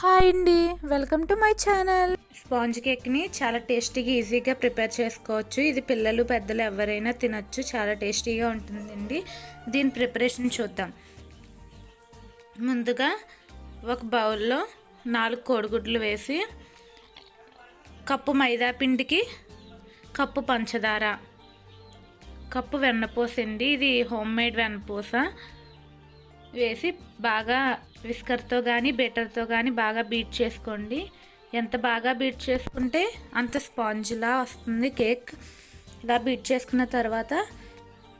Hi అండి, welcome to my channel. Sponge కేక్ని చాలా టేస్టీగా ఈజీగా ప్రిపేర్ చేసుకోవచ్చు. ఇది పిల్లలు పెద్దలు ఎవరైనా తినొచ్చు. చాలా టేస్టీగా ఉంటుందండి. దీని ప్రిపరేషన్ చూద్దాం. ముందుగా ఒక బౌల్లో 4 కోడిగుడ్లు వేసి, కప్పు మైదా పిండికి కప్పు పంచదార, కప్పు వెన్నపూస అండి, ఇది హోమ్ మేడ్ వెన్నపూస వేసి బాగా విస్కర్తో కానీ బీటర్తో కానీ బాగా బీట్ చేసుకోండి. ఎంత బాగా బీట్ చేసుకుంటే అంత స్పాంజ్లా వస్తుంది కేక్. ఇలా బీట్ చేసుకున్న తర్వాత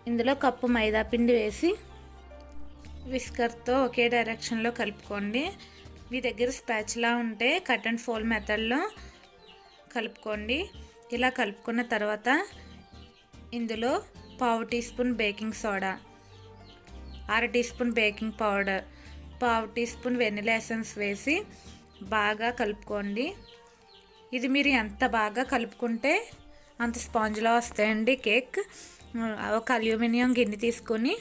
ఇందులో కప్పు మైదా పిండి వేసి విస్కర్తో ఒకే డైరెక్షన్లో కలుపుకోండి. మీ దగ్గర స్పాచ్లా ఉంటే కట్ అండ్ ఫోల్డ్ మెథడ్లో కలుపుకోండి. ఇలా కలుపుకున్న తర్వాత ఇందులో 1/2 teaspoon baking soda, 1/2 teaspoon baking powder, 1/2 teaspoon vanilla essence వేసి బాగా కలుపుకోండి. ఇది మీరు ఎంత బాగా కలుపుకుంటే అంత స్పాంజ్లా వస్తాయండి కేక్. ఒక అల్యూమినియం గిన్నె తీసుకొని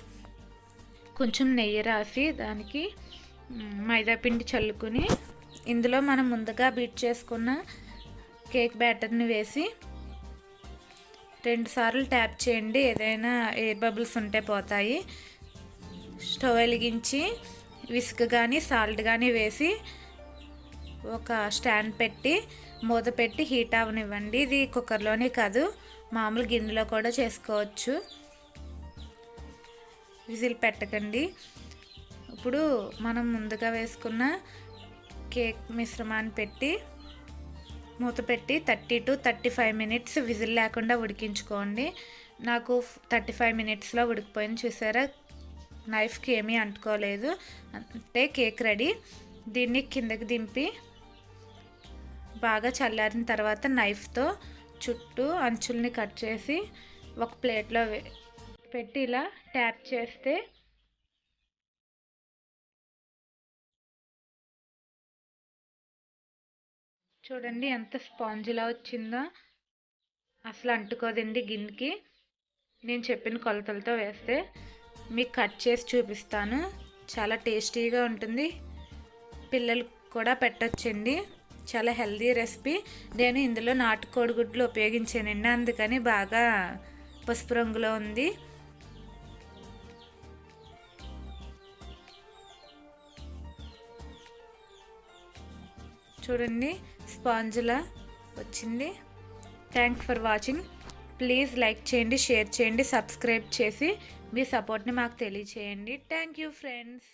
కొంచెం నెయ్యి రాసి దానికి మైదా పిండి చల్లుకొని ఇందులో మనం ముందుగా బీట్ చేసుకున్న కేక్ బ్యాటర్ని వేసి 2 సార్లు ట్యాప్ చేయండి. ఏదైనా ఎయిర్ బబుల్స్ ఉంటే పోతాయి. స్టవ్ వెలిగించి విస్క్ కానీ సాల్ట్ కానీ వేసి ఒక స్టాండ్ పెట్టి మూత పెట్టి హీట్ అవనివ్వండి. ఇది కుక్కర్లోనే కాదు, మామూలు గిన్నెలో కూడా చేసుకోవచ్చు. విజిల్ పెట్టకండి. ఇప్పుడు మనం ముందుగా వేసుకున్న కేక్ మిశ్రమాన్ని పెట్టి మూత పెట్టి 30 to 35 మినిట్స్ విజిల్ లేకుండా ఉడికించుకోండి. నాకు 35 మినిట్స్లో ఉడికిపోయింది. చూసారా, నైఫ్కి ఏమీ అంటుకోలేదు. అంటే కేక్ రెడీ. దీన్ని కిందకి దింపి బాగా చల్లారిన తర్వాత నైఫ్తో చుట్టూ అంచుల్ని కట్ చేసి ఒక ప్లేట్లో పెట్టి ఇలా ట్యాప్ చేస్తే చూడండి ఎంత స్పాంజ్లా వచ్చిందో. అసలు అంటుకోదండి గిన్నెకి. నేను చెప్పిన కొలతలతో వేస్తే మీకు కట్ చేసి చూపిస్తాను. చాలా టేస్టీగా ఉంటుంది. పిల్లలు కూడా పెట్టొచ్చండి. చాలా హెల్దీ రెసిపీ. నేను ఇందులో నాటుకోడి గుడ్లు ఉపయోగించానండి, అందుకని బాగా పసుపు రంగులో ఉంది. చూడండి స్పాంజ్లా వచ్చింది. Thanks for watching. Please like చేయండి, షేర్ చేయండి, సబ్స్క్రైబ్ చేసి మీ సపోర్ట్ని మాకు తెలియచేయండి. Thank you friends.